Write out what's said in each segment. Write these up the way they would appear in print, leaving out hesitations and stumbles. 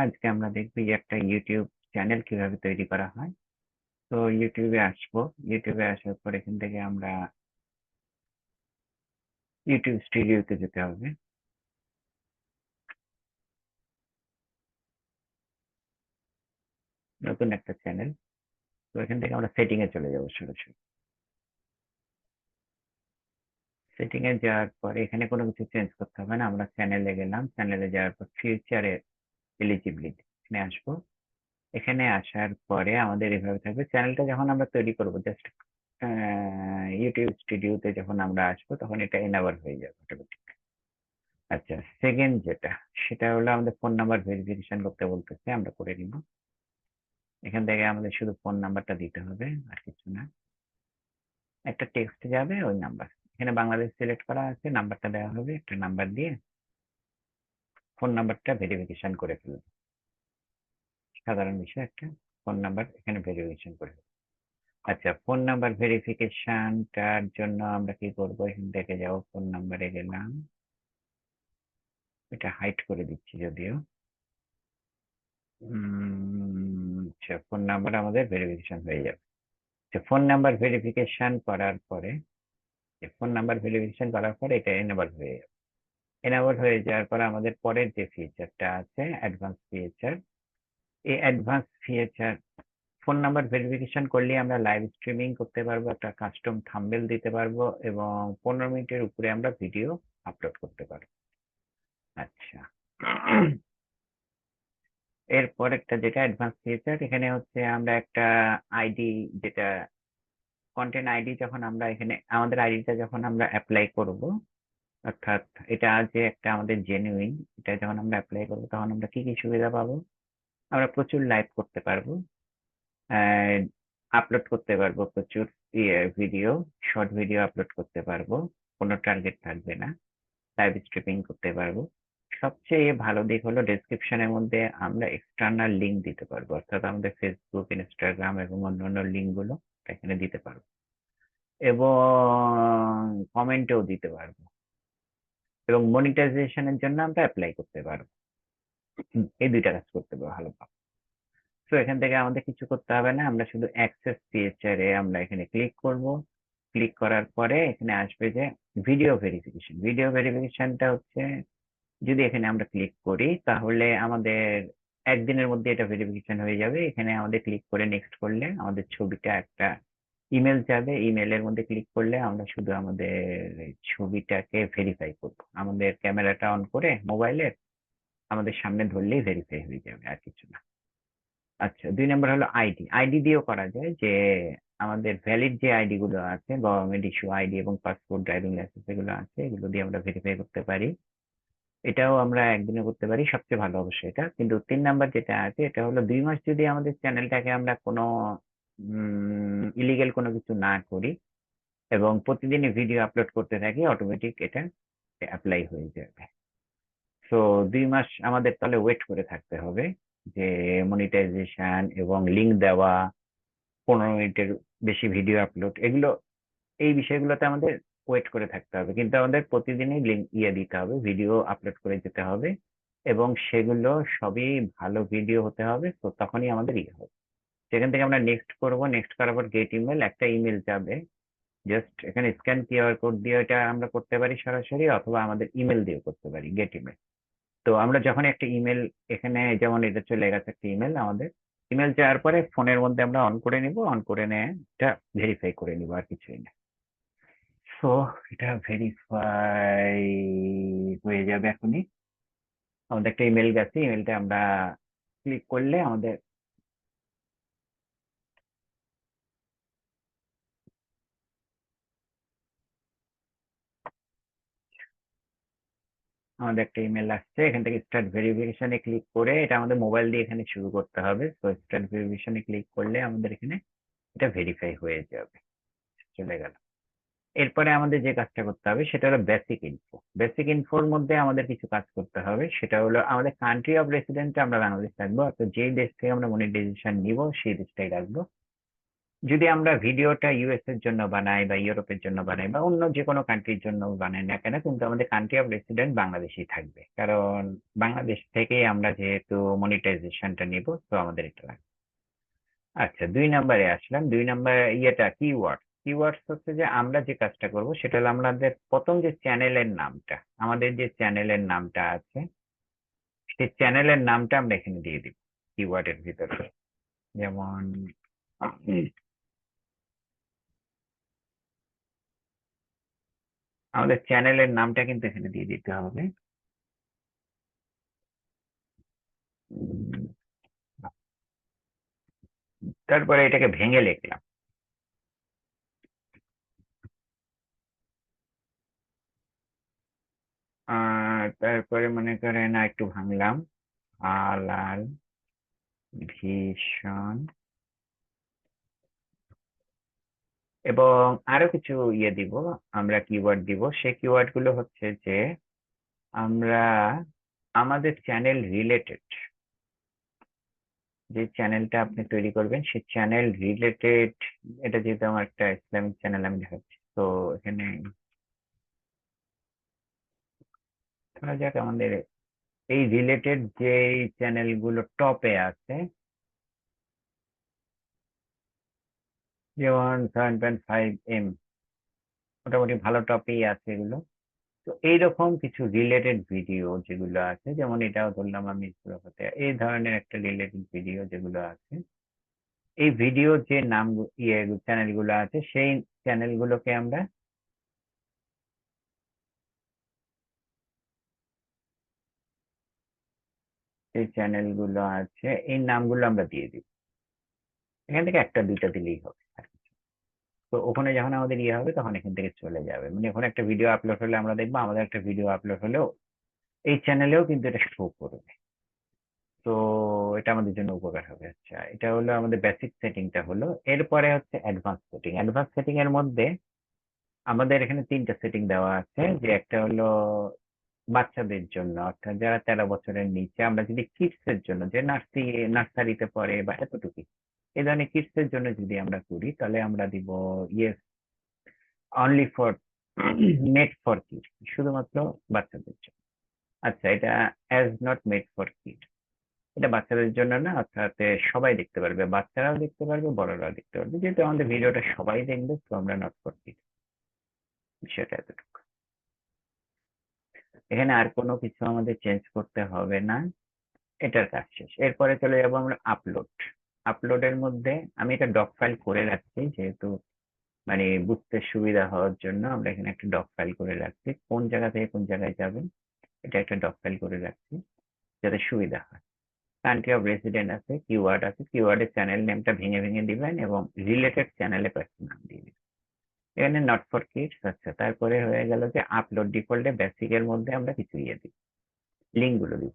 আজকে আমরা দেখবো যে একটা ইউটিউব চ্যানেল কিভাবে তৈরি করা হয়। তো ইউটিউবে আসবো। ইউটিউবে আসার পর এখান থেকে আমরা ইউটিউব স্টুডিওতে যেতে হবে। নতুন একটা চ্যানেল। তো এখান থেকে আমরা সেটিং এ চলে যাবো সরাসরি। সেটিং এ যাওয়ার পরে এখানে কোনো কিছু চেঞ্জ করতে হবে না, আমরা চ্যানেলে গেলাম। চ্যানেলে যাওয়ার পর ফিউচারে এলিজিবিলিটি এখানে আসবো। এখানে আসার পরে আমাদের এভাবে থাকবে। চ্যানেলটা যখন আমরা তৈরি করবো জাস্ট ইউটিউব স্টুডিওতে যখন আমরা আসবো তখন এটা এনাবল হয়ে যাবে অটোমেটিক। আচ্ছা, সেকেন্ড যেটা সেটা হলো আমাদের ফোন নাম্বার ভেরিফিকেশন করতে বলতেছে, আমরা করে নিব। এখান থেকে আমাদের শুধু ফোন নাম্বারটা দিতে হবে, আর কিছু না। একটা টেক্সট যাবে, ওই নাম্বার এখানে বাংলাদেশ সিলেক্ট করা আছে, নাম্বারটা দেওয়া হবে, একটা নাম্বার দিয়ে ফোন নাম্বারটা ভেরিফিকেশন করে ফেলবে। সাধারণ বিষয়, একটা ফোন নাম্বার এখানে ভেরিফিকেশন করে ফেলবে। আচ্ছা, ফোন নাম্বার ভেরিফিকেশনটার জন্য আমরা কি করব, এখান থেকে যাবো, ফোন নাম্বারে গেলাম। এটা হাইড করে দিচ্ছি যদিও। আচ্ছা, ফোন নাম্বার আমাদের ভেরিফিকেশন হয়ে যাবে। ফোন নাম্বার ভেরিফিকেশন করার পরে এটা এনেবল হয়ে যাবে। এনেবল হয়ে যাওয়ার পরে আমাদের পরের যে ফিচারটা আছে অ্যাডভান্স ফিচার, এই advance feature phone number verification করলে আমরা লাইভ স্ট্রিমিং করতে পারবো, একটা কাস্টম থাম্বনেল দিতে পারবো এবং 15 মিনিটের উপরে আমরা ভিডিও আপলোড করতে পারবো। আচ্ছা, এরপর একটা যেটা অ্যাডভান্স ফিচার, এখানে হচ্ছে আমরা একটা আইডি, যেটা কন্টেন্ট আইডি, যখন আমরা এখানে আমাদের আইডিটা যখন আমরা অ্যাপ্লাই করব, অর্থাৎ এটা যে একটা আমাদের জেনুইন, এটা যখন আমরা অ্যাপ্লাই করবো তখন আমরা কি কি সুবিধা পাবো, আমরা প্রচুর লাইভ করতে পারবো, আপলোড করতে পারবো প্রচুর ভিডিও, শর্ট ভিডিও আপলোড করতে পারবো, কোনো টার্গেট থাকবে না, লাইভ স্ট্রিমিং করতে পারবো। সবচেয়ে ভালো দিক হলো ডেসক্রিপশনের মধ্যে আমরা এক্সটার্নাল লিঙ্ক দিতে পারবো, অর্থাৎ আমাদের ফেসবুক, ইনস্টাগ্রাম এবং অন্যান্য লিঙ্ক গুলো এখানে দিতে পারবো এবং কমেন্টেও দিতে পারবো এবং মনিটাইজেশনের জন্য আমরা অ্যাপ্লাই করতে পারবো। এই দুইটা কাজ করতে পারবো ভালোভাবে। তো এখান থেকে আমাদের কিছু করতে হবে না, আমরা শুধু অ্যাক্সেস ফিচার এ আমরা এখানে ক্লিক করব। ক্লিক করার পরে এখানে আসবে যে ভিডিও ভেরিফিকেশনটা হচ্ছে, যদি এখানে আমরা ক্লিক করি তাহলে আমাদের একদিনের মধ্যে এটা ভেরিফিকেশন হয়ে যাবে। এখানে আমাদের ক্লিক করে নেক্সট করলে আমাদের ছবিটা একটা ইমেল যাবে, ইমেলের মধ্যে ক্লিক করলে আমরা শুধু আমাদের এই ছবিটাকে ভেরিফাই করব, আমাদের ক্যামেরাটা অন করে মোবাইলের আমাদের সামনে ধরলেই ভেরিফাই হয়ে যাবে, আর কিছু না। আচ্ছা, 2 নম্বর হলো আইডি। আইডি দিয়েও করা যায়, যে আমাদের ভ্যালিড যে আইডি গুলো আছে, গভর্নমেন্ট ইস্যু আইডি এবং পাসপোর্ট, ড্রাইভিং লাইসেন্স এগুলো আছে, এগুলো দিয়ে আমরা ভেরিফাই করতে পারি। এটাও আমরা একদিনে করতে পারি, সবচেয়ে ভালো অবশ্যই এটা। কিন্তু 3 নম্বর যেটা আছে, এটা হলো 2 মাস যদি আমাদের চ্যানেলটাকে আমরা কোনো ইলিগেল কোনো কিছু না করি এবং প্রতিদিনই ভিডিও আপলোড করতে থাকি, অটোমেটিক এটা অ্যাপ্লাই হয়ে যাবে। তো 2 মাস আমাদের তাহলে ওয়েট করে থাকতে হবে, যে মনিটাইজেশন এবং লিঙ্ক দেওয়া, 15 মিনিটের বেশি ভিডিও আপলোড, এগুলো এই বিষয়গুলোতে আমাদের ওয়েট করে থাকতে হবে। কিন্তু আমাদের প্রতিদিনই লিঙ্ক দিতে হবে, ভিডিও আপলোড করে যেতে হবে এবং সেগুলো সবই ভালো ভিডিও হতে হবে, তো তখনই আমাদের হবে। সেখান থেকে আমরা নেক্সট করব, নেক্সট করার পর গেট ইমেল, একটা ইমেল যাবে। জাস্ট এখানে স্ক্যান কিউআর কোড দিয়ে এটা আমরা করতে পারি সরাসরি, অথবা আমাদের ইমেল দিয়ে করতে পারি, গেট ইমেল। তো আমরা যখন একটা ইমেল, এখানে যেমন এটা চলে গেছে একটা ইমেল আমাদের, ইমেল যাওয়ার পরে ফোনের মধ্যে আমরা অন করে নিব, অন করে নিয়ে এটা ভেরিফাই করে নিব, আর কিছুই না। সো এটা ভেরিফাই হয়ে যাবে এখনই। আমাদের একটা ইমেল গেছে, ইমেলটা আমরা ক্লিক করলে আমাদের একটা ইমেল আসছে। এখান থেকে স্টার্ট ভেরিফিকেশনে ক্লিক করে এটা আমাদের মোবাইল দিয়ে এখানে শুরু করতে হবে। তো স্টার্ট ভেরিফিকেশনে ক্লিক করলে আমাদের এখানে এটা ভেরিফাই হয়ে যাবে, চলে গেল। এরপরে আমাদের যে কাজটা করতে হবে সেটা হলো বেসিক ইনফো। বেসিক ইনফোর মধ্যে আমাদের কিছু কাজ করতে হবে, সেটা হলো আমাদের কান্ট্রি অফ রেসিডেন্ট আমরা বাংলাদেশ রাখবো, অর্থাৎ যেই দেশ থেকে আমরা মনিটাইজেশন নিব সেই দেশটাই রাখবো। যদি আমরা ভিডিওটা ইউএস এর জন্য বানাই বা ইউরোপের জন্য বানাই বা অন্য যে কোনো কান্ট্রির জন্য বানাই না কেন, কিন্তু আমাদের কান্ট্রি অফ রেসিডেন্ট বাংলাদেশই থাকবে, কারণ বাংলাদেশ থেকেই আমরা যেহেতু মনিটাইজেশনটা নিব, তো আমাদের এটা লাগবে। আচ্ছা, 2 নম্বরে আসলাম। 2 নম্বর ইয়েটা কিওয়ার্ড। কিওয়ার্ডস হচ্ছে যে আমরা যে কাজটা করব সেটা হলো আমাদের প্রথম যে চ্যানেলের নামটা, আমাদের যে চ্যানেলের নামটা আছে, সেই চ্যানেলের নামটা আমরা এখানে দিয়ে দিব কিওয়ার্ডের ভিতরে। যেমন আমাদের চ্যানেলের নামটা কিন্তু এখানে দিয়ে দিতে হবে। উম, তারপরে এটাকে ভেঙে লিখলাম। তারপরে মনে করেন একটু ভাঙলাম, হালাল ভীষণ, এবং আরো কিছু ইয়ে দিব, আমরা কিওয়ার্ড দিব। সেই কিওয়ার্ড গুলো হচ্ছে যে আমরা আমাদের চ্যানেল রিলেটেড, যে চ্যানেলটা আপনি তৈরি করবেন সেই চ্যানেল রিলেটেড, এটা যেহেতু আমার একটা ইসলামিক চ্যানেল আমি দেখাচ্ছি, তো এখানে ধরা যাক আমাদের এই রিলেটেড যে চ্যানেলগুলো টপে আছে, যেমন 7.5 M, মোটামুটি ভালো টপেই আছে এগুলো। তো এইরকম কিছু রিলেটেড ভিডিও যেগুলো আছে, যেমন এটাও ধরলাম আমি সুরাফাতে, এই ধরনের একটা রিলেটেড ভিডিও যেগুলো আছে, এই ভিডিও যে নাম ইয়ে চ্যানেলগুলো আছে সেই চ্যানেলগুলোকে আমরা, এই চ্যানেলগুলো আছে এই নামগুলো আমরা দিয়ে দিব। এখান থেকে একটা দুইটা দিলেই হবে আর কিছু। তো ওখানে যখন আমাদের ইয়ে হবে তখন এখান থেকে চলে যাবে, মানে ওখানে একটা ভিডিও আপলোড হলে আমরা দেখবো আমাদের একটা ভিডিও আপলোড হলেও এই চ্যানেলেও কিন্তু এটা শো করবে। তো এটা আমাদের জন্য উপকার হবে। আচ্ছা, এটা হলো আমাদের বেসিক সেটিংটা হলো। এরপরে হচ্ছে অ্যাডভান্স সেটিং। অ্যাডভান্স সেটিং এর মধ্যে আমাদের এখানে 3টা সেটিং দেওয়া আছে, যে একটা হলো বাচ্চাদের জন্য, অর্থাৎ যারা 13 বছরের নিচে, আমরা যদি কিডস এর জন্য, যে নার্সারিতে পড়ে বা এতটুকু, এই ধরনের কিডস এর জন্য যদি আমরা করি, তাহলে আমরা দিব yes only for made for kid, শুধুমাত্র বাচ্চাদের জন্য। আচ্ছা, এটা as not made for kid, এটা বাচ্চাদের জন্য না, অর্থাৎ সবাই দেখতে পারবে, বাচ্চারাও দেখতে পারবে, বড়রাও দেখতে পারবে, যেহেতু আমাদের ভিডিওটা সবাই দেখবে, তো আমরা নট ফর কিড, বিষয়টা এতটুকু। এখানে আর কোনো কিছু আমাদের চেঞ্জ করতে হবে না, এটার কাজ শেষ। এরপরে চলে যাবো আমরা আপলোড। আপলোডের মধ্যে আমি এটা ডক ফাইল করে রাখছি, যেহেতু মানে বুঝতে সুবিধা হওয়ার জন্য আমরা এখানে একটা ডক ফাইল করে রাখছি, কোন জায়গা থেকে কোন জায়গায় যাবেন এটা একটা ডক ফাইল করে রাখছি, যাতে সুবিধা হয়। কান্ট্রি অফ রেসিডেন্ট আছে, কিওয়ার্ড আছে, কিওয়ার্ডের চ্যানেল নেমটা ভেঙে ভেঙে দিবেন এবং রিলেটেড চ্যানেলে কয়েকটা নাম দিয়ে দিবেন। এখানে নট ফর কিডস। আচ্ছা, তারপরে হয়ে গেল যে আপলোড। ডিফল্টে বেসিক এর মধ্যে আমরা কিছু ইয়ে দিই, লিঙ্ক গুলো দিই।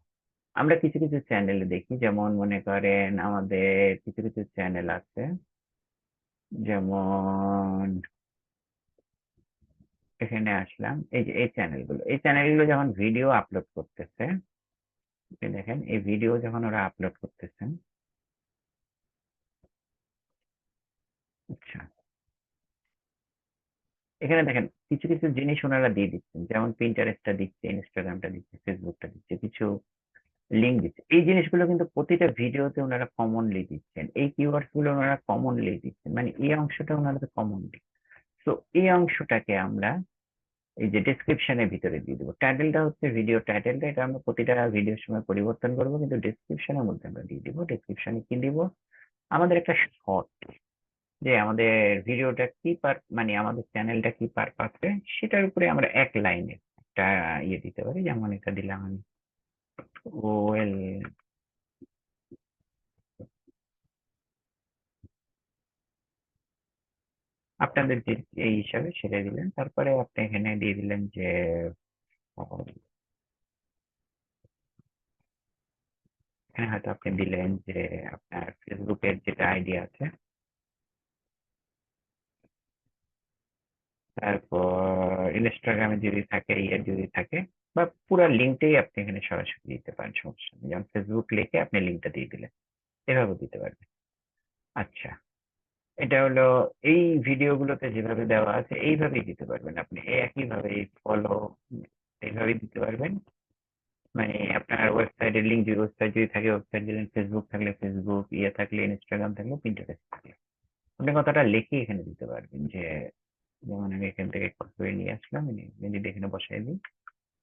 আমরা কিছু কিছু চ্যানেলে দেখি, যেমন মনে করেন আমাদের কিছু কিছু চ্যানেল আছে, যেমন এখানে আসলাম, এই যে এই চ্যানেলগুলো যখন ভিডিও আপলোড করতেছে, আপনি দেখেন এই ভিডিও যখন ওরা আপলোড করতেছেন, আচ্ছা এখানে দেখেন কিছু কিছু জিনিস ওনারা দিয়ে দিচ্ছেন, যেমন পিন্টারেস্টটা দিচ্ছে, ইনস্টাগ্রামটা দিচ্ছে, ফেসবুকটা দিচ্ছে, কিছু লিঙ্ক দিচ্ছে। এই জিনিসগুলো কিন্তু প্রতিটা ভিডিওতে ওনারা কমনলি দিচ্ছেন, এই কিওয়ার্ডস গুলো ওনারা কমনলি দিচ্ছেন, মানে এই অংশটা ওনারা কমনলি। তো এই অংশটাকে আমরা এই যে ডেসক্রিপশনের ভিতরে দিয়ে দেবো। টাইটেলটা হচ্ছে ভিডিও টাইটেলটা, এটা আমরা প্রতিটা ভিডিওর সময় পরিবর্তন করবো, কিন্তু ডেসক্রিপশনের মধ্যে আমরা দিয়ে দিব। ডেসক্রিপশনে কি দিব, আমাদের একটা শর্ট, যে আমাদের ভিডিওটা কি মানে আমাদের চ্যানেলটা কি পারপাসে, সেটার উপরে আমরা এক লাইনে একটা ইয়ে দিতে পারি, যেমন এটা দিলাম আমি, ওয়েল, আপনাদের যে এই হিসাবে সেটা দিলেন। তারপরে আপনি এখানে দিয়ে দিলেন যে এখানে হয়তো আপনি দিলেন যে আপনার ফেসবুকের যেটা আইডি আছে, তারপর ইনস্টাগ্রামে যদি থাকে, ইয়ে যদি থাকে, বা পুরো লিঙ্কটাই আপনি এখানে সরাসরি দিতে পারেন, সমস্যা নেই। যেমন ফেসবুক লিখে আপনি লিঙ্কটা দিয়ে দিলেন, এভাবে দিতে পারবেন। আচ্ছা, এটা হলো এই ভিডিওগুলোতে যেভাবে দেওয়া আছে এইভাবেই দিতে পারবেন আপনি। একইভাবে ফলো এইভাবেই দিতে পারবেন। মানে আপনার ওয়েবসাইটের লিঙ্ক, যদি ওয়েবসাইট যদি থাকে ওয়েবসাইট দিলেন, ফেসবুক থাকলে ফেসবুক, ইয়ে থাকলে ইনস্টাগ্রাম থাকলে পিন্টারেস্ট থাকলে আপনি কথাটা লিখে এখানে দিতে পারবেন যে, যেমন আমি এখান থেকে কপি করে নিয়ে আসলাম, যদি এখানে বসাই দিই,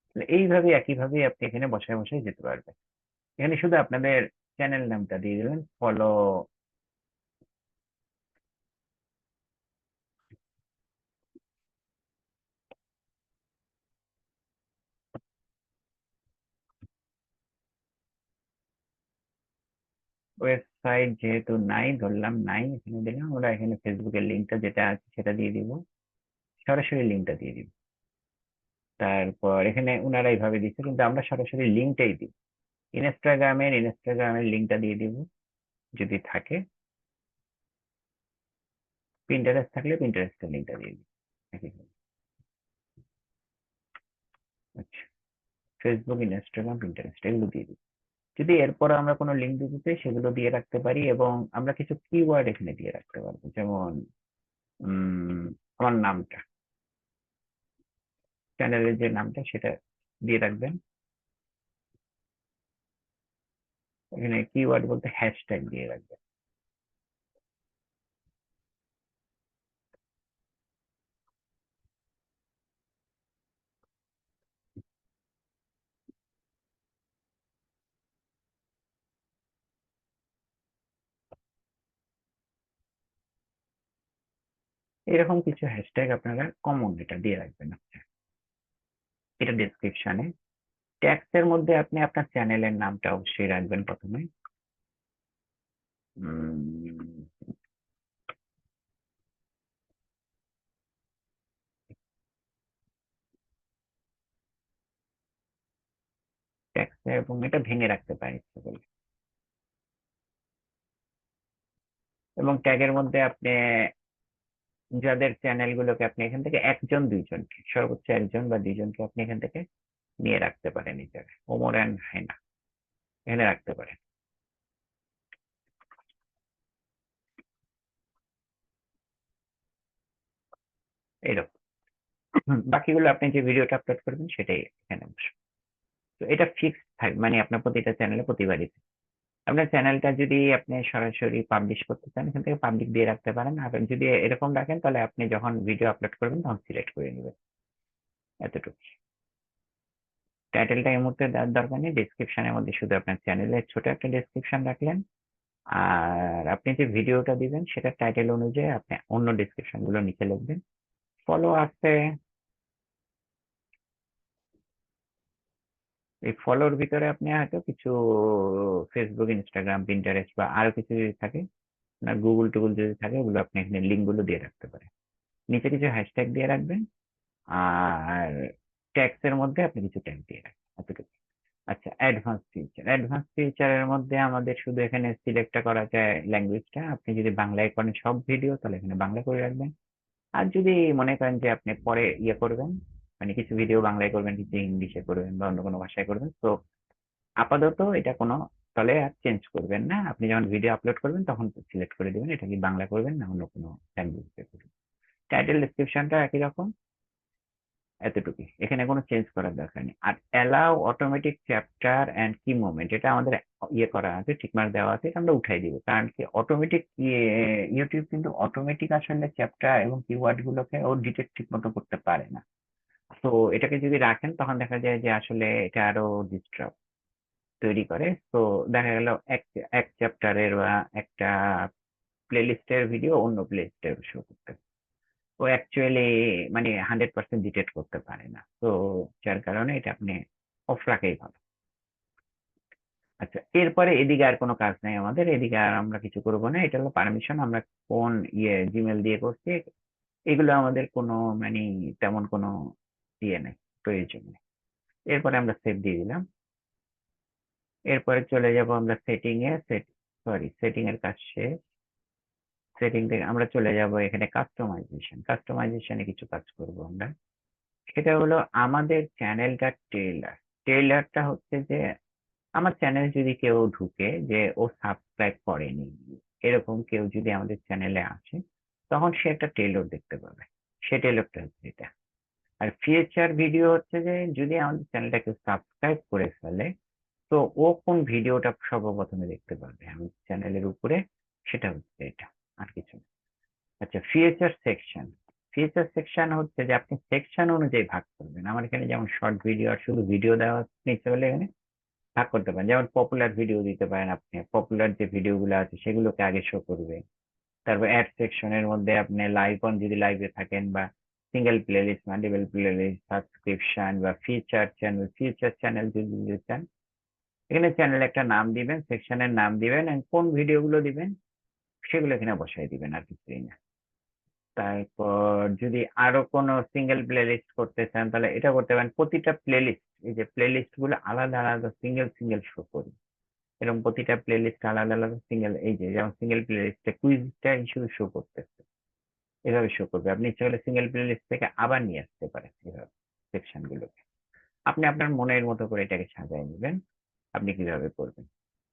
তাহলে এইভাবে একইভাবে আপনি এখানে বসায় বসায় যেতে পারবেন। এখানে শুধু আপনাদের চ্যানেল নামটা দিয়ে দিলেন, ফলো ওয়েবসাইট যেহেতু নাই, ধরলাম নাই, এখানে দিলাম, ওরা এখানে ফেসবুকের লিঙ্কটা যেটা আছে সেটা দিয়ে দিব, সরাসরি লিঙ্কটা দিয়ে দিব। তারপর এখানে ওনারা এইভাবে দিচ্ছে, কিন্তু আমরা সরাসরি লিঙ্কটাই দিই। ইনস্টাগ্রামের লিঙ্কটা দিয়ে দিব যদি থাকে, পিন্টারেস্ট থাকলে পিন্টারেস্টের লিঙ্কটা দিয়ে দিব একইভাবে। আচ্ছা, ফেসবুক, ইনস্টাগ্রাম, পিন্টারেস্ট এগুলো দিয়ে দিব। যদি এরপর আমরা কোনো লিঙ্ক দিতে চাই সেগুলো দিয়ে রাখতে পারি, এবং আমরা কিছু কিওয়ার্ড এখানে দিয়ে রাখতে পারবো, যেমন আমার নামটা, চ্যানেলের যে নামটা সেটা দিয়ে রাখবেন। এখানে কিওয়ার্ড বলতে হ্যাশট্যাগ দিয়ে রাখবেন। এরকম কিছু হ্যাশট্যাগ আপনারা কমন এটা দিয়ে রাখবেন। আচ্ছা, এটা ডেসক্রিপশনে। ট্যাগস এর মধ্যে আপনি আপনার চ্যানেলের নামটা অবশ্যই রাখবেন প্রথমে। ট্যাগস, এবং এটা ভেঙে রাখতে পারেন ইচ্ছে করলে। এবং ট্যাগের মধ্যে আপনি যাদের চ্যানেল গুলোকে আপনি এখান থেকে একজন দুইজনকে, সর্বোচ্চ একজন বা দুইজনকে আপনি এখান থেকে নিয়ে রাখতে পারেন, এই জায়গায় ওমর অ্যান্ড হাইনা এখানে রাখতে পারেন এরকম। বাকিগুলো আপনি যে ভিডিওটা আপলোড করবেন সেটাই এখানে বসবে। তো এটা ফিক্সড থাকবে, মানে আপনার প্রতিটা চ্যানেলে প্রতিবারই আপনার চ্যানেলটা যদি আপনি সরাসরি পাবলিশ করতে চান এখান থেকে পাবলিক দিয়ে রাখতে পারেন। আর যদি এরকম রাখেন তাহলে আপনি যখন ভিডিও আপলোড করবেন তখন সিলেক্ট করে নেবেন, এতটুকু। টাইটেলটা এই মুহূর্তে দেওয়ার দরকার নেই, ডেসক্রিপশনের মধ্যে শুধু আপনার চ্যানেলের ছোট একটা ডেসক্রিপশন রাখলেন, আর আপনি যে ভিডিওটা দিবেন সেটা টাইটেল অনুযায়ী আপনি অন্য ডেসক্রিপশন গুলো নিচে লিখবেন। ফলো আছে, এই ফলোর ভিতরে আপনি হয়তো কিছু ফেসবুক, ইনস্টাগ্রাম, পিন্টারেস্ট বা আরো কিছু যদি থাকে না, গুগল টুগল যদি থাকে ওগুলো আপনি এখানে লিঙ্ক গুলো দিয়ে রাখতে পারেন। নিচে কিছু হ্যাশট্যাগ দিয়ে রাখবেন, আর ট্যাক্স এর মধ্যে আপনি কিছু ট্যাগ দিয়ে রাখবেন, এতটুকু। আচ্ছা, অ্যাডভান্স ফিচারের মধ্যে আমাদের শুধু এখানে সিলেক্টটা করা যায় ল্যাঙ্গুয়েজটা। আপনি যদি বাংলায় করেন সব ভিডিও তাহলে এখানে বাংলা করে রাখবেন। আর যদি মনে করেন যে আপনি পরে ইয়ে করবেন, মানে কিছু ভিডিও বাংলায় করবেন, কিছু ইংলিশে করবেন বা অন্য কোনো ভাষায় করবেন, তো আপাতত এটা কোনো তলে আর চেঞ্জ করবেন না। আপনি যখন ভিডিও আপলোড করবেন তখন সিলেক্ট করে দিবেন এটা কি বাংলা করবেন না অন্য কোনো ল্যাঙ্গুয়েজ করবেন। টাইটেল ডেসক্রিপশনটা একই রকম, এতটুকুই, এখানে কোনো চেঞ্জ করার দরকার নেই। আর অ্যালাউ অটোমেটিক চ্যাপ্টার অ্যান্ড কি মুভমেন্ট, এটা আমাদের ইয়ে করা আছে, টিকমার্ক দেওয়া আছে, এটা আমরা উঠাই দিব। কারণ কি অটোমেটিক, ইউটিউব কিন্তু অটোমেটিক আসলে চ্যাপ্টার এবং কিওয়ার্ড গুলোকে ও ডিটেক্ট ঠিক মতো করতে পারে না। তো এটাকে যদি রাখেন তখন দেখা যায় যে আসলে এটা আরো ডিস্টার্ব তৈরি করে। তো দেখা গেল এক এক চ্যাপ্টারের বা একটা প্লেলিস্টের ভিডিও অন্য প্লেলিস্টে শো করতে, ও অ্যাকচুয়ালি মানে 100% ডিটেক্ট করতে পারে না। তো যার কারণে এটা আপনি অফ রাখাই ভালো। আচ্ছা, এরপরে এদিকে আর কোনো কাজ নাই আমাদের, এদিকে আর আমরা কিছু করব না। এটা হলো পারমিশন, আমরা কোন জিমেল দিয়ে করছি এগুলো আমাদের কোনো মানে তেমন কোনো নেই, প্রয়োজন নেই। এরপরে আমরা সেভ দিয়ে দিলাম। এরপরে চলে যাব আমরা সেটিং এ, সেটিং এর কাজ শেষ। সেটিং থেকে আমরা চলে যাব এখানে কাস্টমাইজেশনে কিছু কাজ করব আমরা। সেটা হলো আমাদের চ্যানেলটা টেইলারটা হচ্ছে যে আমার চ্যানেল যদি কেউ ঢুকে যে ও সাবস্ক্রাইব করেনি, এরকম কেউ যদি আমাদের চ্যানেলে আসে, তখন সে একটা ট্রেইলার দেখতে পাবে। সে ট্রেইলারটা হচ্ছে এটা। আর ফিউচার ভিডিও হচ্ছে যে যদি আমাদের চ্যানেলটাকে সাবস্ক্রাইব করে ফেলে, তো ও কোন ভিডিওটা সর্বপ্রথমে দেখতে পারবে আমাদের চ্যানেলের উপরে, সেটা হচ্ছে এটা, আর কিছু না। আচ্ছা, ফিচার সেকশন। ফিচার সেকশন হচ্ছে যে আপনি সেকশন অনুযায়ী ভাগ করবেন। আমার এখানে যেমন শর্ট ভিডিও আর শুধু ভিডিও দেওয়া নিতে হলে এখানে ভাগ করতে পারেন। যেমন পপুলার ভিডিও দিতে পারেন আপনি। পপুলার যে ভিডিওগুলো আছে সেগুলোকে আগে শো করবে। তারপর অ্যাড সেকশনের মধ্যে আপনি লাইভ অন যদি লাইভে থাকেন, বা single playlist, multiple playlist, subscription বা ফিচার চ্যানেল যদি দিতে চান, এখানে চ্যানেল একটা নাম দিবেন, সেকশনের নাম দিবেন, and কোন ভিডিওগুলো দিবেন সেগুলো এখানে বসাই দিবেন, আর কিছুই না। তারপর যদি আরো কোনো সিঙ্গেল প্লেলিস্ট করতে চান তাহলে এটা করতে পারেন। প্রতিটা প্লেলিস্ট, এই যে প্লেলিস্ট গুলো আলাদা আলাদা সিঙ্গেল সিঙ্গেল শো করি, এরকম প্রতিটা প্লেলিস্ট আলাদা আলাদা সিঙ্গেল, এই যে যেমন সিঙ্গেল প্লেলিস্টে কুইজটা শুধু শো করতেছে, এভাবে শো করবে। আপনি ইচ্ছা করলে সিঙ্গেল প্লেলিস্ট থেকে আবার নিয়ে আসতে পারেন এভাবে সেকশন গুলোকে। আপনি আপনার মনের মতো করে এটাকে সাজায় নেবেন, আপনি কিভাবে করবেন।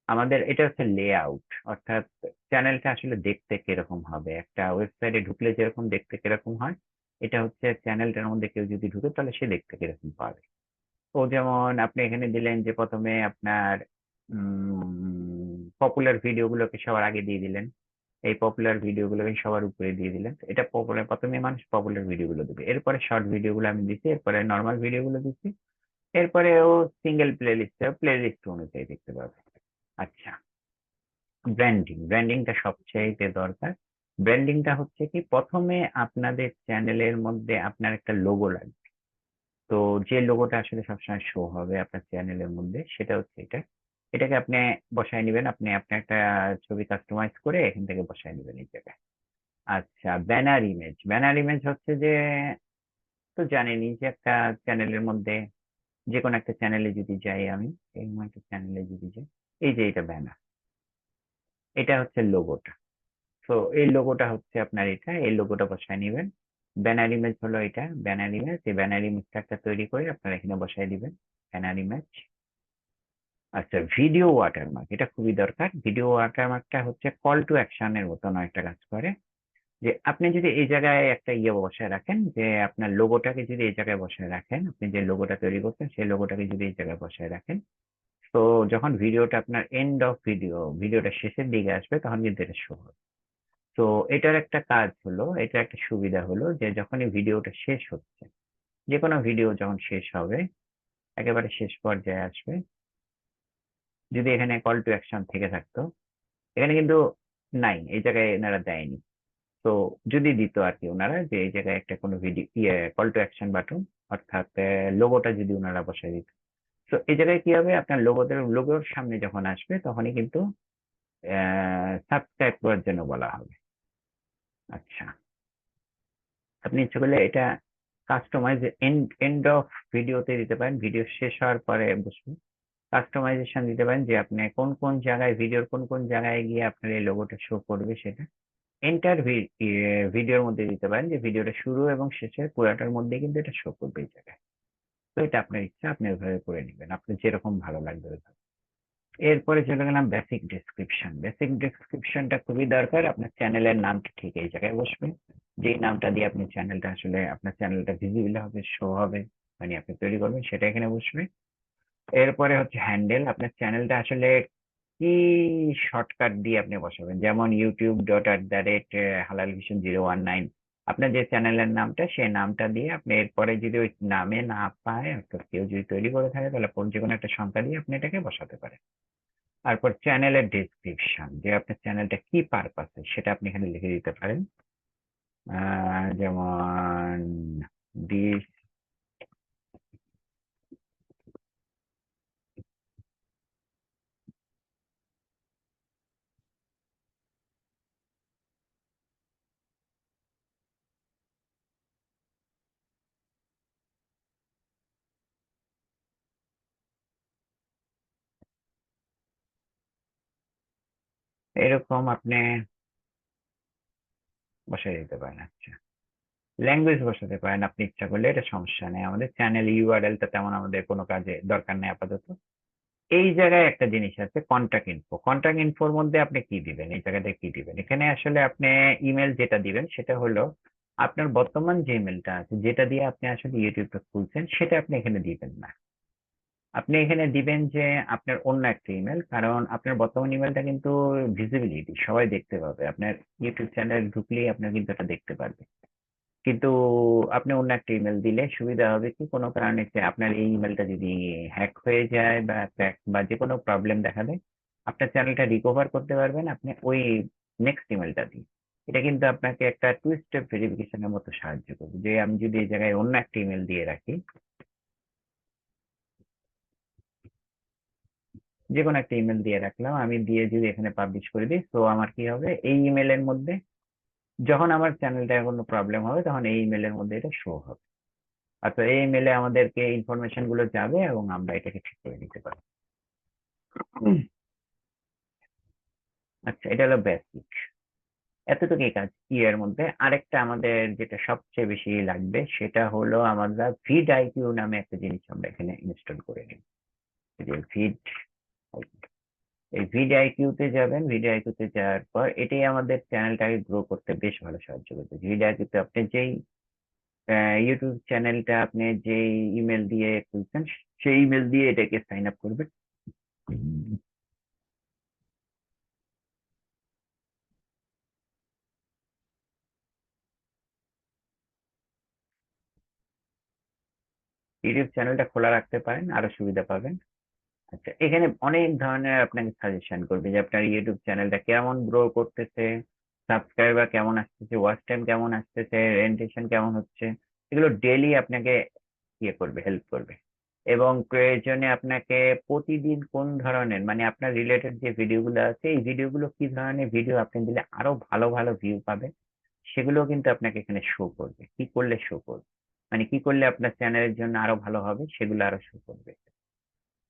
আমাদের এটা হচ্ছে লেআউট, অর্থাৎ চ্যানেলটা আসলে দেখতে কিরকম হবে, একটা ওয়েবসাইটে ঢুকলে যেরকম দেখতে কিরকম হয়, এটা হচ্ছে চ্যানেলটার মধ্যে কেউ যদি ঢুকে তাহলে সে দেখতে কিরকম পাবে। ও যেমন আপনি এখানে দিলেন যে প্রথমে আপনার পপুলার ভিডিওগুলোকে সবার আগে দিয়ে দিলেন, এই পপুলার ভিডিওগুলোকে সবার উপরে দিয়ে দিলেন। তো এটা পপুলার, প্রথমে মানুষ পপুলার ভিডিওগুলো দেবে, এরপরে শর্ট ভিডিওগুলো আমি দিচ্ছি, এরপরে নর্মাল ভিডিওগুলো দিচ্ছি, এরপরে ও সিঙ্গেল প্লেলিস্ট অনুযায়ী দেখতে পাবে। আচ্ছা, ব্র্যান্ডিংটা সবচেয়ে দরকার। ব্র্যান্ডিংটা হচ্ছে কি, প্রথমে আপনাদের চ্যানেলের মধ্যে আপনার একটা লোগো লাগবে। তো যে লোগোটা আসলে সবসময় শো হবে আপনার চ্যানেলের মধ্যে সেটা হচ্ছে এটা। এটাকে আপনি বসায় নেবেন, আপনি আপনি একটা ছবি কাস্টমাইজ করে এখান থেকে বসায় নেবেন এই জায়গায়। আচ্ছা, ব্যানার ইমেজ হচ্ছে যে, তো জানেনই যে একটা চ্যানেলের মধ্যে, যে কোনো একটা চ্যানেলে যদি যাই আমি, এই একটা চ্যানেলে যদি যাই, এই যে এটা ব্যানার, এটা হচ্ছে লোগোটা। তো এই লোগোটা হচ্ছে আপনার এটা, এই লোগোটা বসায় নেবেন। ব্যানার ইমেজ হলো এটা, ব্যানার ইমেজ। এই ব্যানার ইমেজটা একটা তৈরি করে আপনারা এখানে বসায় দিবেন, ব্যানার ইমেজ। আচ্ছা, ভিডিও ওয়াটারমার্ক, এটা খুবই দরকার। ভিডিও ওয়াটারমার্কটা হচ্ছে কল টু অ্যাকশনের মতন একটা কাজ করে। যে আপনি যদি এই জায়গায় একটা ইয়ে বসায় রাখেন, যে আপনার লোগোটাকে যদি এই জায়গায় বসায় রাখেন, আপনি যে লোগোটা তৈরি করছেন সেই লোগোটাকে যদি এই জায়গায় বসায় রাখেন, তো যখন ভিডিওটা আপনার এন্ড অফ ভিডিওটা শেষের দিকে আসবে তখন কিন্তু এটা শো হবে। তো এটার একটা কাজ হলো, এটা একটা সুবিধা হলো যে যখনই ভিডিওটা শেষ হচ্ছে, যে কোনো ভিডিও যখন শেষ হবে, একেবারে শেষ পর্যায়ে আসবে, যদি এখানে কল টু অ্যাকশন থেকে থাকতো, এখানে কিন্তু নাই, এই জায়গায় এনারা দেয়নি। তো যদি দিত আর কি ওনারা, যে এই জায়গায় একটা কোনো ভিডিও ইয়ে কল টু অ্যাকশন বাটন, অর্থাৎ লোগোটা যদি ওনারা বসায় দিত, তো এই জায়গায় কি হবে, আপনার লোগোর সামনে যখন আসবে তখনই কিন্তু সাবস্ক্রাইব করার জন্য বলা হবে। আচ্ছা, আপনি ইচ্ছে করলে এটা কাস্টমাইজ এন্ড অফ ভিডিওতে দিতে পারেন, ভিডিও শেষ হওয়ার পরে বসবে। কাস্টমাইজেশন দিতে পারেন যে আপনি কোন কোন জায়গায়, ভিডিওর কোন কোন জায়গায় গিয়ে আপনার এই লোগোটা শো করবে সেটা। এন্টার ভিডিওর মধ্যে দিতে পারেন যে ভিডিওটা শুরু এবং শেষের পুরাটার মধ্যে কিন্তু এটা শো করবে এই জায়গায়। তো এটা আপনার ইচ্ছা, আপনি ওইভাবে করে নেবেন, আপনার যেরকম ভালো লাগবে ওইভাবে। এরপরে চলে গেলাম বেসিক ডেসক্রিপশন। বেসিক ডেসক্রিপশনটা খুবই দরকার। আপনার চ্যানেলের নামটা ঠিক এই জায়গায় বসবে, যেই নামটা দিয়ে আপনি চ্যানেলটা আসলে আপনার চ্যানেলটা ভিজিবল হবে, শো হবে, মানে আপনি তৈরি করবেন সেটা এখানে বসবে। এরপরে হচ্ছে হ্যান্ডেল, আপনার চ্যানেলটা আসলে কি শর্টকাট দিয়ে আপনি বসাবেন, যেমন youtube.@, হালাল ভিশন 019, আপনার যে চ্যানেলের নামটা সেই নামটা দিয়ে আপনি, এরপরে যদি ওই নামে না পায়, অর্থাৎ কেউ যদি তৈরি করে থাকে তাহলে যে কোনো একটা সংখ্যা দিয়ে আপনি এটাকে বসাতে পারেন। তারপর চ্যানেলের ডেসক্রিপশন, যে আপনার চ্যানেলটা কি পারপাসে সেটা আপনি এখানে লিখে দিতে পারেন। যেমন দিস, এরকম আপনি বসাই দিতে পারেন। আচ্ছা, ল্যাঙ্গুয়েজ বসাতে পারেন আপনি ইচ্ছা করলে, এটা সমস্যা নেই। আমাদের চ্যানেল ইউআরএলটা তেমন আমাদের কোনো কাজে দরকার নেই আপাতত। এই জায়গায় একটা জিনিস আছে, কন্টাক্ট ইনফো। কন্টাক্ট ইনফোর মধ্যে আপনি কি দিবেন, এই জায়গাতে কি দিবেন? এখানে আসলে আপনি ইমেল যেটা দিবেন সেটা হলো আপনার বর্তমান যে ইমেলটা আছে, যেটা দিয়ে আপনি আসলে ইউটিউবটা খুলছেন, সেটা আপনি এখানে দিবেন না। আপনি এখানে দিবেন যে আপনার অন্য একটা ইমেল, কারণ আপনার বর্তমান ইমেলটা কিন্তু ভিজিবিলিটি সবাই দেখতে পাবে। আপনার ইউটিউব চ্যানেল ঢুকলেই আপনার কিন্তু এটা দেখতে পারবে। কিন্তু আপনি অন্য একটা ইমেল দিলে সুবিধা হবে কি, কোনো কারণে যে আপনার এই ইমেলটা যদি হ্যাক হয়ে যায় বা crack বা যে কোনো প্রবলেম দেখা দেয়, আপনার চ্যানেলটা রিকভার করতে পারবেন আপনি ওই নেক্সট ইমেলটা দিয়ে। এটা কিন্তু আপনাকে একটা টু স্টেপ ভেরিফিকেশনের মতো সাহায্য করবে, যে আমি যদি এই জায়গায় অন্য একটা ইমেল দিয়ে রাখি, যে কোনো একটা ইমেল দিয়ে রাখলাম, আমি দিয়ে যদি এখানে পাবলিশ করে দিই, তো আমার কি হবে, এই ইমেলের মধ্যে যখন আমার চ্যানেলটার কোনো প্রবলেম হবে তখন এই ইমেলের মধ্যে এটা শো হবে। আচ্ছা, এই ইমেলে আমাদেরকে ইনফরমেশন গুলো যাবে এবং আমরা এটাকে ঠিক করে নিতে পারি। হুম। আচ্ছা, এটা হলো বেসিক, এতটুকুই কাজ। কি এর মধ্যে আরেকটা আমাদের যেটা সবচেয়ে বেশি লাগবে সেটা হলো আমরা ফিড আইকিউ নামে একটা জিনিস আমরা এখানে ইনস্টল করে নিই। এই যে ফিড, এই ভিড আইকিউ তে যাবেন। ভিড আইকিউ তে যাওয়ার পর এটাই আমাদের চ্যানেলটাকে গ্রো করতে বেশ ভালো সাহায্য করবে। ভিড আইকিউ তে আপনি যেই ইউটিউব চ্যানেলটা আপনি যেই ইমেল দিয়ে খুলছেন, সেই ইমেল দিয়ে এটাকে সাইন আপ করবেন। ইউটিউব চ্যানেলটা খোলা রাখতে পারেন, আরো সুবিধা পাবেন। আচ্ছা, এখানে অনেক ধরনের আপনাকে সাজেশন করবে যে আপনার ইউটিউব চ্যানেলটা কেমন গ্রো করতেছে, সাবস্ক্রাইবার কেমন আসতেছে, ওয়াচ টাইম কেমন আসতেছে, রেন্টেশন কেমন হচ্ছে। এগুলো ডেইলি আপনাকে ইয়ে করবে, হেল্প করবে। এবং প্রয়োজনে আপনাকে প্রতিদিন কোন ধরনের, মানে আপনার রিলেটেড যে ভিডিওগুলো আছে, এই ভিডিওগুলো কি ধরনের ভিডিও আপনি দিলে আরো ভালো ভালো ভিউ পাবে, সেগুলো কিন্তু আপনাকে এখানে শো করবে। কি করলে শো করবে, মানে কি করলে আপনার চ্যানেলের জন্য আরো ভালো হবে, সেগুলো আরো শো করবে।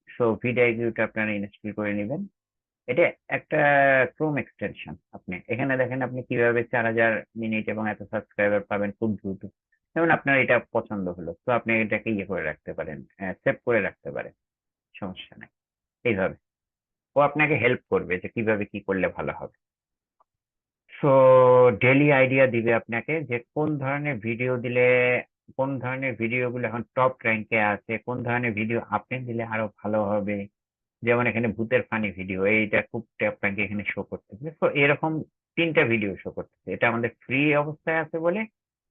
সো ভিডিওটা আপনারা ইনস্টল করে নেবেন। এটা একটা ক্রোম এক্সটেনশন। আপনি এখানে দেখেন আপনি কিভাবে 4000 মিনিট এবং এত সাবস্ক্রাইবার পাবেন খুব দ্রুত। যেমন আপনার এটা পছন্দ হলো, তো আপনি এটাকে ইয়ে করে রাখতে পারেন, সেভ করে রাখতে পারেন, সমস্যা নেই। এইভাবে ও আপনাকে হেল্প করবে যে কিভাবে কি করলে ভালো হবে। সো ডেলি আইডিয়া দিবে আপনাকে যে কোন ধরনের ভিডিও দিলে, কোন ধরনের ভিডিও গুলো এখন টপ র্যাঙ্কে আছে, কোন ধরনের ভিডিও আপনি দিলে আরো ভালো হবে। যেমন এখানে ভূতের ফানি ভিডিও, এইটা খুব টপ র্যাঙ্কে এখানে শো করতেছে। তো এরকম 3টা ভিডিও শো করতেছে। এটা আমাদের ফ্রি অবস্থায় আছে বলে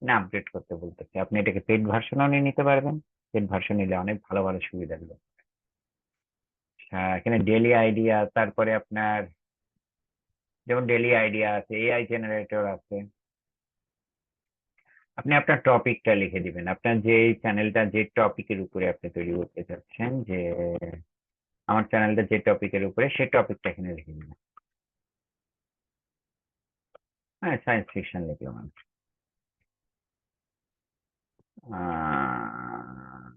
না, আপডেট করতে বলতেছে। আপনি এটাকে পেড ভার্সনও নিয়ে নিতে পারবেন। পেড ভার্সন নিলে অনেক ভালো ভালো সুবিধাগুলো। এখানে ডেলি আইডিয়া, তারপরে আপনার যেমন ডেলি আইডিয়া আছে, এআই জেনারেটর আছে। আপনি আপনার টপিকটা লিখে দিবেন, আপনার যে চ্যানেলটা যে টপিকের উপরে আপনি তৈরি করতে চাচ্ছেন, যে আমার চ্যানেলটা যে টপিকের উপরে, সেই টপিকটা এখানে লিখে দিবেন। হ্যাঁ, সায়েন্স ফিকশন লিখলাম আমি। আহ,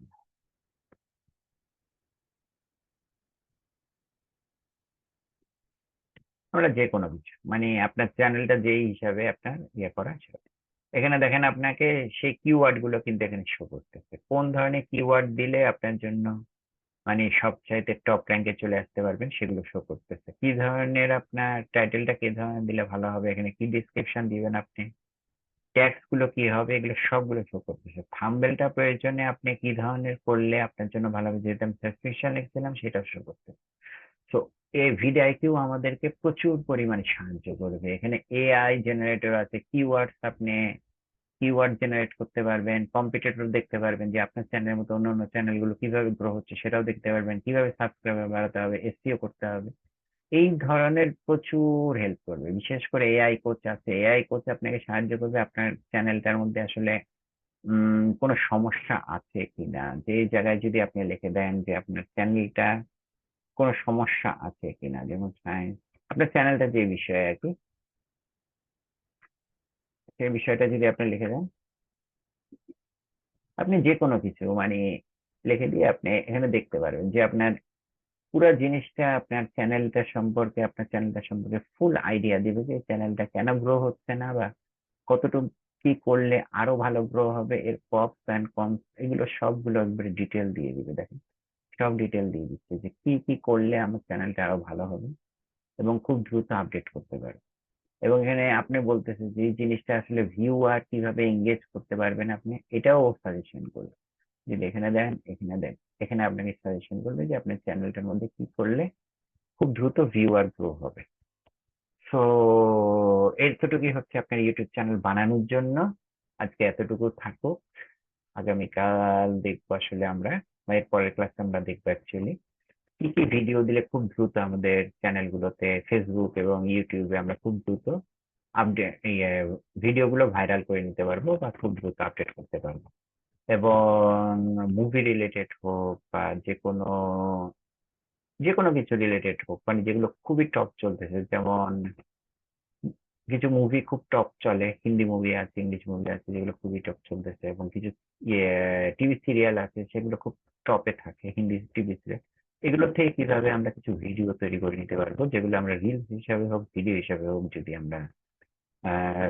আমরা যে কোনো কিছু, মানে আপনার চ্যানেলটা যেই হিসাবে আপনার ইয়ে করা সেটা। এখানে দেখেন আপনাকে সেই কিওয়ার্ড গুলো কিন্তু এখানে শো করতেছে, কোন ধরনের কিওয়ার্ড দিলে আপনার জন্য মানে সবচাইতে টপ র্যাঙ্কে চলে আসতে পারবেন, সেগুলো শো করতেছে। কি ধরনের আপনার টাইটেলটা কি ধরনের দিলে ভালো হবে, এখানে কি ডিসক্রিপশন দিবেন আপনি, ট্যাক্স গুলো কি হবে, এগুলো সবগুলো শো করতেছে। থাম্বনেলটা প্রয়োজনে আপনি কি ধরনের করলে আপনার জন্য ভালো হবে, যেহেতু আমি সাবস্ক্রিপশন লিখছিলাম সেটা শো করতে। তো এই ভিডিআইকিউ আমাদেরকে প্রচুর পরিমাণে সাহায্য করবে। এখানে এআই জেনারেটর আছে, কিওয়ার্ডস আপনি কিওয়ার্ড জেনারেট করতে পারবেন, কম্পিটিটর দেখতে পারবেন যে আপনার চ্যানেলের মতো অন্য অন্য চ্যানেলগুলো কিভাবে গ্রো হচ্ছে সেটাও দেখতে পারবেন, কিভাবে সাবস্ক্রাইবার বাড়াতে হবে, এসইও করতে হবে। এই ধরনের প্রচুর হেল্প করবে। বিশেষ করে এআই কোচ আছে, এআই কোচ আপনাকে সাহায্য করবে আপনার চ্যানেলটার মধ্যে আসলে কোনো সমস্যা আছে কিনা, যে জায়গায় যদি আপনি লিখে দেন যে আপনার চ্যানেলটা কোনো সমস্যা আছে কিনা, যেমন সায়েন্স, আপনার চ্যানেলটা যে বিষয়ে আর কি, সেই বিষয়টা যদি আপনি লিখে দেন, আপনি যে কোনো কিছু মানে লিখে দিয়ে আপনি এখানে দেখতে পারবেন যে আপনার পুরো জিনিসটা, আপনার চ্যানেলটা সম্পর্কে ফুল আইডিয়া দিবে যে চ্যানেলটা কেন গ্রো হচ্ছে না, বা কতটুকু কি করলে আরো ভালো গ্রো হবে, এর প্রপস এন্ড কনস, এগুলো সবগুলো একবারে ডিটেল দিয়ে দিবে। দেখেন সব ডিটেল দিয়ে দিচ্ছে যে কি কি করলে আমার চ্যানেলটা আরো ভালো হবে এবং খুব দ্রুত আপডেট করতে পারবে। এবং এখানে আপনি বলতেছেন যে এই জিনিসটা আসলে ভিউয়ার কিভাবে এঙ্গেজ করতে পারবেন আপনি, এটাও সাজেশন করবে। যদি এখানে দেন, এখানে দেন, এখানে আপনাকে সাজেশন করবে যে আপনার চ্যানেলটার মধ্যে কি করলে খুব দ্রুত ভিউয়ার গ্রো হবে। সো এতটুকুই হচ্ছে আপনার ইউটিউব চ্যানেল বানানোর জন্য। আজকে এতটুকু থাকুক। আগামীকাল দেখবো আসলে আমরা, বা এর পরের ক্লাসে আমরা দেখবো অ্যাকচুয়ালি কি কি ভিডিও দিলে খুব দ্রুত আমাদের চ্যানেলগুলোতে ফেসবুক এবং ইউটিউবে আমরা খুব দ্রুত আপডেট ভিডিও গুলো ভাইরাল করে নিতে পারবো বা খুব দ্রুত আপডেট করতে পারবো। এবং মুভি রিলেটেড হোক বা যে কোনো কিছু রিলেটেড হোক, মানে যেগুলো খুবই টপ চলতেছে, যেমন কিছু মুভি খুব টপ চলে, হিন্দি মুভি আছে, ইংলিশ মুভি আছে যেগুলো খুবই টপ চলতেছে, এবং কিছু ইয়ে টিভি সিরিয়াল আছে সেগুলো খুব টপে থাকে, হিন্দি টিভি সিরিয়াল। এগুলো থেকে কিভাবে আমরা কিছু ভিডিও তৈরি করে নিতে পারবো, যেগুলো আমরা রিলস হিসাবে হোক, ভিডিও হিসাবে হোক, যদি আমরা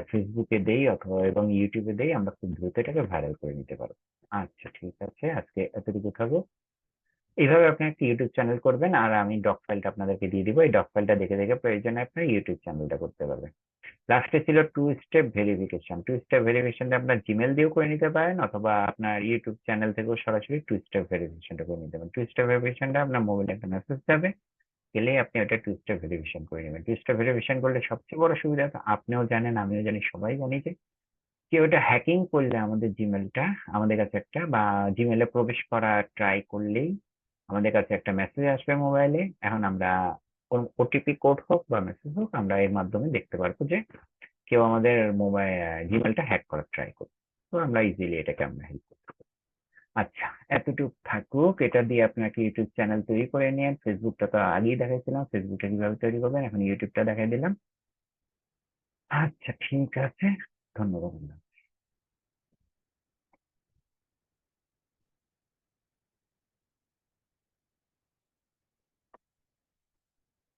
ফেসবুকে দেই অথবা এবং ইউটিউবে দেই, আমরা খুব দ্রুত এটাকে ভাইরাল করে নিতে পারবো। আচ্ছা ঠিক আছে, আজকে এতটুকু থাকো। এইভাবে আপনি একটা ইউটিউব চ্যানেল করবেন, আর আমি ডক ফাইলটা আপনাদেরকে দিয়ে দিব। এই ডক ফাইলটা দেখে দেখে প্রয়োজনে আপনার ইউটিউব চ্যানেলটা করতে পারবেন। লাস্টে ছিল two step verification. Two step ভেরিফিকেশনটা আপনার জিমেল দিয়েও করে নিতে পারেন, অথবা আপনার ইউটিউব চ্যানেল থেকেও সরাসরি টু স্টেপ ভেরিফিকেশনটা করে নিতে পারেন। টু স্টেপ ভেরিফিকেশনটা আপনার মোবাইলে একটা মেসেজ যাবে, গেলেই আপনি ওটা টু স্টেপ ভেরিফিকেশন করে নেবেন। টু স্টেপ ভেরিফিকেশন করলে সবচেয়ে বড় সুবিধা তো আপনিও জানেন, আমিও জানি, সবাই জানি যে কেউ এটা হ্যাকিং করলে আমাদের জিমেলটা আমাদের কাছে একটা, বা জিমেলে প্রবেশ করা ট্রাই করলেই আমাদের কাছে একটা মেসেজ আসবে মোবাইলে। এখন আমরা ওটিপি কোড হোক বা মেসেজ হোক, আমরা এর মাধ্যমে দেখতে পারবো যে কেউ আমাদের মোবাইল জিমেলটা হ্যাক করার ট্রাই করবে। তো আমরা ইজিলি এটাকে আমরা হেল্প করতে পারি। আচ্ছা, এতটুকু থাকুক। এটা দিয়ে আপনাকে ইউটিউব চ্যানেল তৈরি করে নিন। ফেসবুকটা তো আগেই দেখাইছিলাম, ফেসবুকটা কিভাবে তৈরি করবেন, এখন ইউটিউবটা দেখাই দিলাম। আচ্ছা ঠিক আছে, ধন্যবাদ।